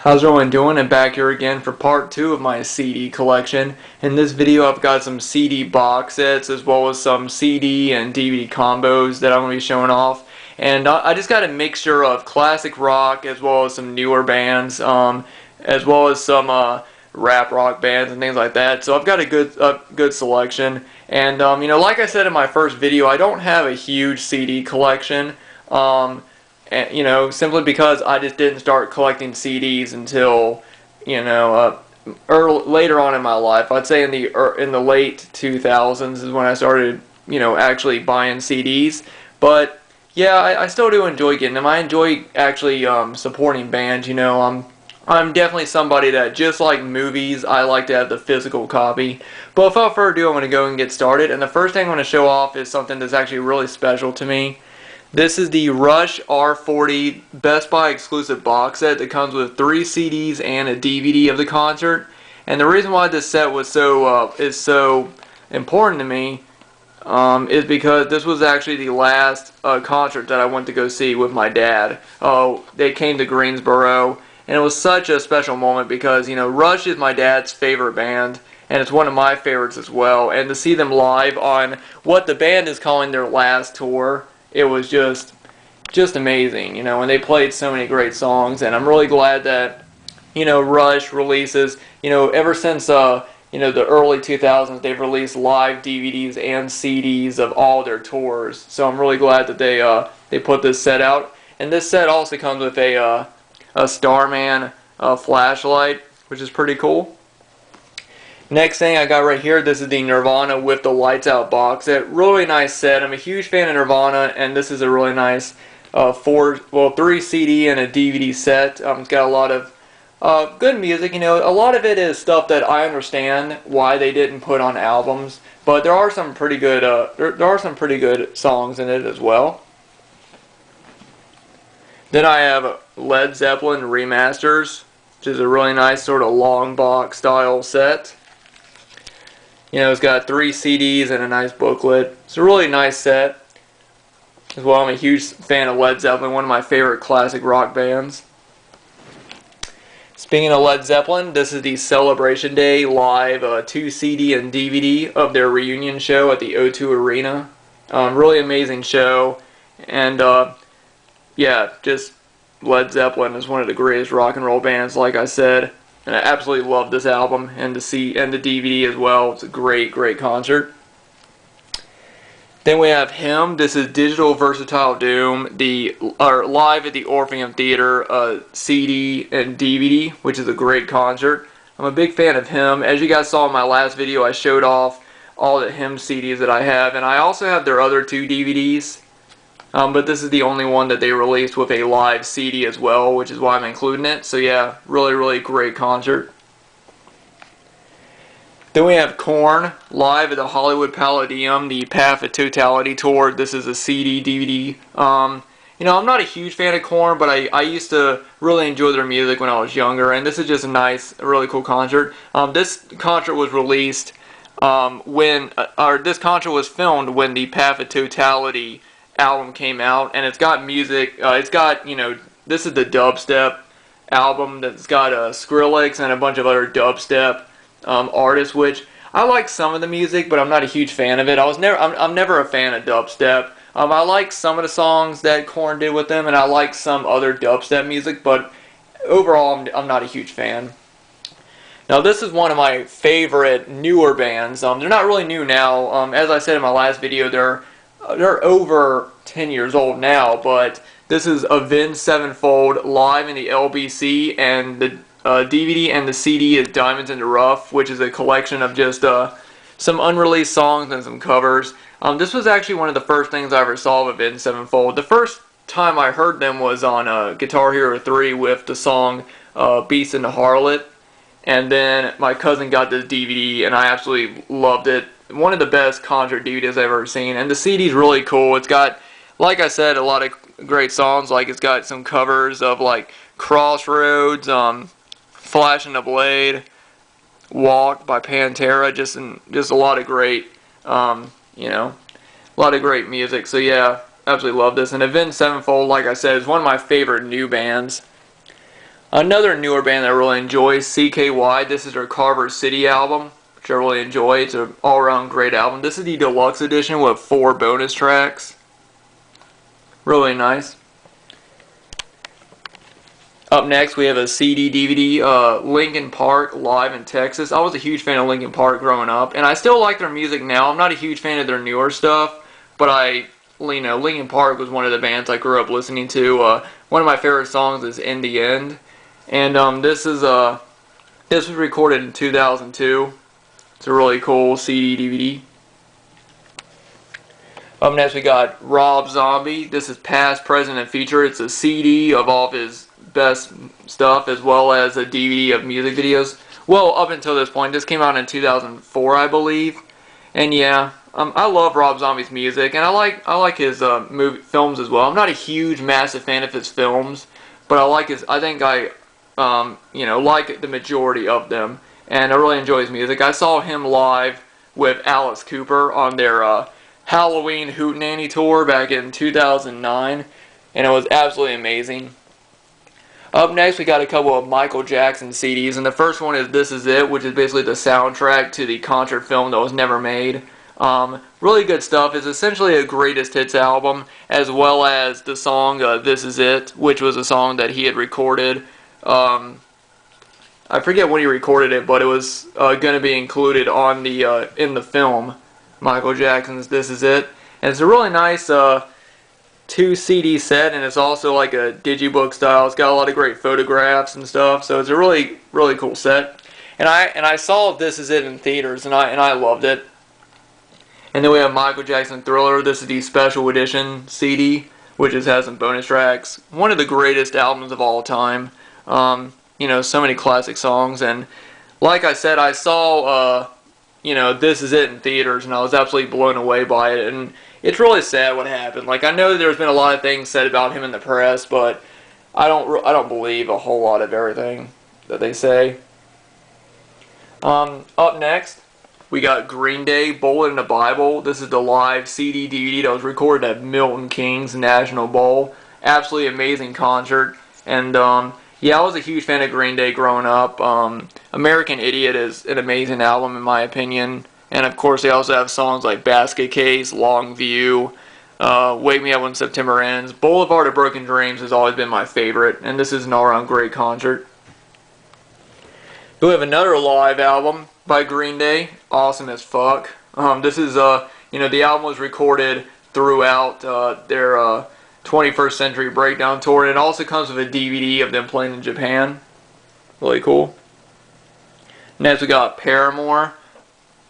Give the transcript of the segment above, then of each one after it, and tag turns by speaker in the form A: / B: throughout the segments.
A: How's everyone doing? I'm back here again for part 2 of my CD collection. In this video I've got some CD box sets as well as some CD and DVD combos that I'm going to be showing off. And I just got a mixture of classic rock as well as some newer bands, as well as some rap rock bands and things like that. So I've got a good selection. And like I said in my first video, I don't have a huge CD collection. And, simply because I just didn't start collecting CDs until, later on in my life. I'd say in the late 2000s is when I started, actually buying CDs. But yeah, I still do enjoy getting them. I enjoy actually supporting bands. I'm definitely somebody that, just like movies, I like to have the physical copy. But without further ado, I'm going to go and get started. And the first thing I'm going to show off is something that's actually really special to me. This is the Rush R40 Best Buy exclusive box set that comes with 3 CDs and a DVD of the concert. And the reason why this set was is so important to me is because this was actually the last concert that I went to go see with my dad. They came to Greensboro, and it was such a special moment because Rush is my dad's favorite band, and it's one of my favorites as well. And to see them live on what the band is calling their last tour, it was just amazing, and they played so many great songs, and I'm really glad that, Rush releases, ever since, the early 2000s, they've released live DVDs and CDs of all their tours, so I'm really glad that they put this set out. And this set also comes with a Starman flashlight, which is pretty cool. Next thing I got right here, this is the Nirvana with the Lights Out box set. Really nice set. I'm a huge fan of Nirvana, and this is a really nice 3 CD and a DVD set. It's got a lot of good music. A lot of it is stuff that I understand why they didn't put on albums, but there are some pretty good there are some pretty good songs in it as well. Then I have Led Zeppelin Remasters, which is a really nice sort of long box style set. It's got 3 CDs and a nice booklet. It's a really nice set. As well, I'm a huge fan of Led Zeppelin, one of my favorite classic rock bands. Speaking of Led Zeppelin, this is the Celebration Day live 2 CD and DVD of their reunion show at the O2 Arena. Really amazing show. And yeah, just Led Zeppelin is one of the greatest rock and roll bands, like I said. And I absolutely love this album and the DVD as well. It's a great concert. Then we have Him. This is Digital Versatile Doom, live at the Orpheum Theater CD and DVD, which is a great concert. I'm a big fan of Him. As you guys saw in my last video, I showed off all the Him CDs that I have, and I also have their other 2 DVDs. But this is the only one that they released with a live CD as well, which is why I'm including it. So yeah, really great concert. Then we have Korn live at the Hollywood Palladium, the Path of Totality tour. This is a CD, DVD. I'm not a huge fan of Korn, but I used to really enjoy their music when I was younger, and this is just a really cool concert. This concert was released this concert was filmed when the Path of Totality album came out, and it's got music. This is the dubstep album that's got Skrillex and a bunch of other dubstep artists, which I like some of the music, but I'm not a huge fan of it. I'm never a fan of dubstep. I like some of the songs that Korn did with them, and I like some other dubstep music, but overall I'm not a huge fan. Now this is one of my favorite newer bands. They're not really new now. As I said in my last video, they're over 10 years old now, but this is Avenged Sevenfold live in the LBC, and the DVD and the CD is Diamonds in the Rough, which is a collection of just some unreleased songs and some covers. This was actually one of the first things I ever saw of Avenged Sevenfold. The first time I heard them was on Guitar Hero 3 with the song Beast and the Harlot, and then my cousin got this DVD and I absolutely loved it. One of the best concert DVDs I've ever seen, and the CD's really cool. It's got, like I said, a lot of great songs. Like, it's got some covers of like Crossroads, Flash and the Blade, Walk by Pantera, just a lot of great, a lot of great music. So yeah, absolutely love this. And Avenged Sevenfold, like I said, is one of my favorite new bands. Another newer band that I really enjoy is CKY. This is their Carver City album, which I really enjoy. It's an all-around great album. This is the deluxe edition with 4 bonus tracks. Really nice. Up next, we have a CD DVD, Linkin Park Live in Texas. I was a huge fan of Linkin Park growing up, and I still like their music now. I'm not a huge fan of their newer stuff, but Linkin Park was one of the bands I grew up listening to. One of my favorite songs is "In the End," and this was recorded in 2002. It's a really cool CD DVD. Up next, we got Rob Zombie. This is Past, Present, and Future. It's a CD of all of his best stuff, as well as a DVD of music videos. Well, up until this point, this came out in 2004, I believe. And yeah, I love Rob Zombie's music, and I like his films as well. I'm not a huge, massive fan of his films, but I like his. I think I, like the majority of them, and I really enjoy his music. I saw him live with Alice Cooper on their Halloween Hootenanny tour back in 2009, and it was absolutely amazing. Up next, we got a couple of Michael Jackson CDs, and the first one is This Is It, which is basically the soundtrack to the concert film that was never made. Really good stuff. It's essentially a greatest hits album, as well as the song This Is It, which was a song that he had recorded. I forget when he recorded it, but it was going to be included on the in the film, Michael Jackson's This Is It. And it's a really nice 2 CD set, and it's also like a digibook style. It's got a lot of great photographs and stuff, so it's a really cool set. And I saw This Is It in theaters, and I loved it. And then we have Michael Jackson Thriller. This is the special edition CD, which has some bonus tracks. One of the greatest albums of all time. So many classic songs, and like I said, I saw This Is It in theaters, and I was absolutely blown away by it. And it's really sad what happened. Like, I know there's been a lot of things said about him in the press, but I don't believe a whole lot of everything that they say. Up next, we got Green Day, Bullet in the Bible. This is the live CD DVD that was recorded at Milton Keynes National Bowl. Absolutely amazing concert. And yeah, I was a huge fan of Green Day growing up. American Idiot is an amazing album in my opinion. And of course, they also have songs like Basket Case, Long View, Wake Me Up When September Ends. Boulevard of Broken Dreams has always been my favorite, and this is an all-around great concert. We have another live album by Green Day, Awesome as Fuck. This is, the album was recorded throughout their 21st Century Breakdown tour, and it also comes with a DVD of them playing in Japan. Really cool. Next, we got Paramore.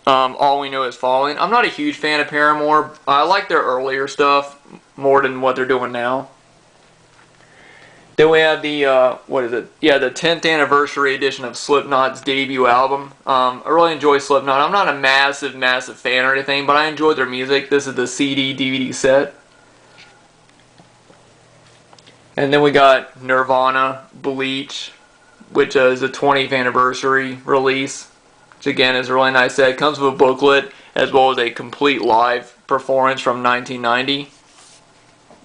A: All We Know Is Falling. I'm not a huge fan of Paramore. I like their earlier stuff more than what they're doing now. Then we have the, the 10th anniversary edition of Slipknot's debut album. I really enjoy Slipknot. I'm not a massive fan or anything, but I enjoy their music. This is the CD DVD set. And then we got Nirvana, Bleach, which is the 20th anniversary release. Which again is a really nice set. It comes with a booklet as well as a complete live performance from 1990.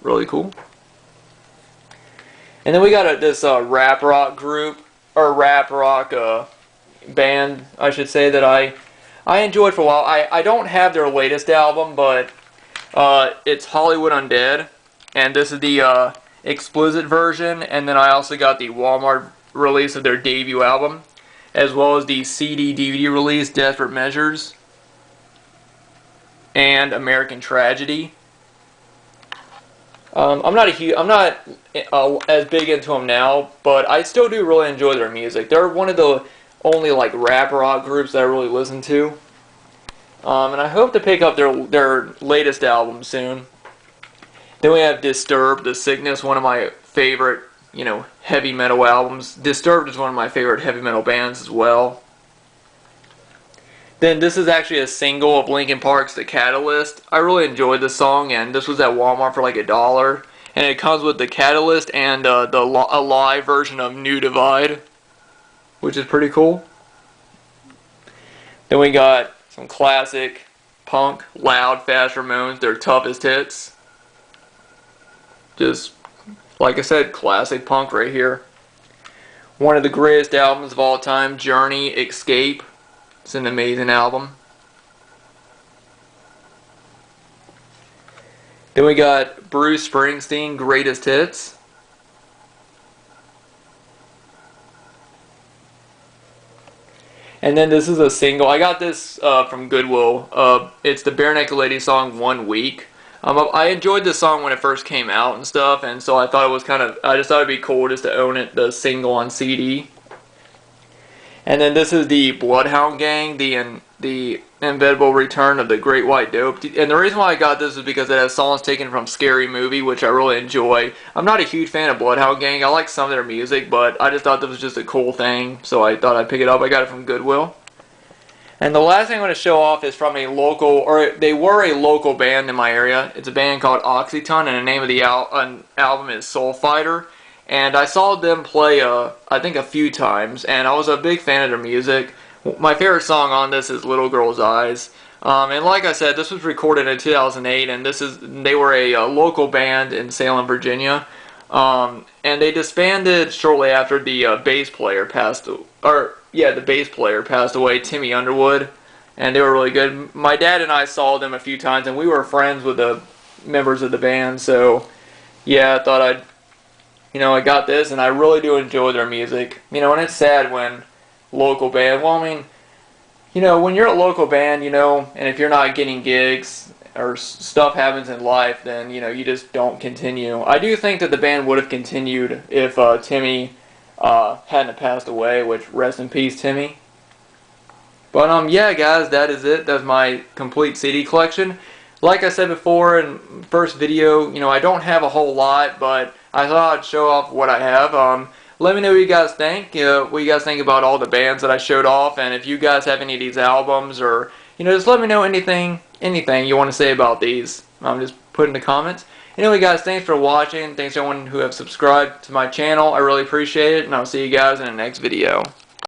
A: Really cool. And then we got this rap rock group, or rap rock band, I should say, that I enjoyed for a while. I don't have their latest album, but it's Hollywood Undead, and this is the explicit version. And then I also got the Walmart release of their debut album, as well as the CD DVD release, Desperate Measures, and American Tragedy. I'm not as big into them now, but I still do really enjoy their music. They're one of the only rap rock groups that I really listen to, and I hope to pick up their latest album soon. Then we have Disturbed, The Sickness, one of my favorite heavy metal albums. Disturbed is one of my favorite heavy metal bands as well. Then this is actually a single of Linkin Park's The Catalyst. I really enjoyed this song, and this was at Walmart for like $1. And it comes with The Catalyst and a live version of New Divide, which is pretty cool. Then we got some classic punk, Loud, Fast Ramones, their Toughest Hits. Just like I said, classic punk right here. One of the greatest albums of all time, Journey, Escape. It's an amazing album. Then we got Bruce Springsteen, Greatest Hits. And then this is a single. I got this from Goodwill. It's the Barenaked Ladies song, One Week. I enjoyed this song when it first came out and stuff, and so I thought it was I just thought it'd be cool just to own it, the single on CD. And then this is the Bloodhound Gang, the inevitable return of the Great White Dope. And the reason why I got this is because it has songs taken from Scary Movie, which I really enjoy. I'm not a huge fan of Bloodhound Gang. I like some of their music, but I just thought this was just a cool thing, so I thought I'd pick it up. I got it from Goodwill. And the last thing I'm going to show off is from a local, or they were a local band in my area. It's a band called Oxyton, and the name of the album is Soul Fighter. And I saw them play, I think a few times, and I was a big fan of their music. My favorite song on this is Little Girl's Eyes. And like I said, this was recorded in 2008, and they were a local band in Salem, Virginia. And they disbanded shortly after the bass player passed away, Timmy Underwood, and they were really good. My dad and I saw them a few times, and we were friends with the members of the band, so yeah, I thought I got this, and I really do enjoy their music. And it's sad when local band, when you're a local band, and if you're not getting gigs or stuff happens in life, then, you just don't continue. I do think that the band would have continued if Timmy hadn't passed away, which rest in peace, Timmy. But yeah, guys, that is it. That's my complete CD collection. Like I said before in first video, I don't have a whole lot, but I thought I'd show off what I have. Let me know what you guys think. What you guys think about all the bands that I showed off, and if you guys have any of these albums, or just let me know anything you want to say about these. Just put in the comments. Anyway, guys, thanks for watching. Thanks to everyone who have subscribed to my channel. I really appreciate it, and I'll see you guys in the next video.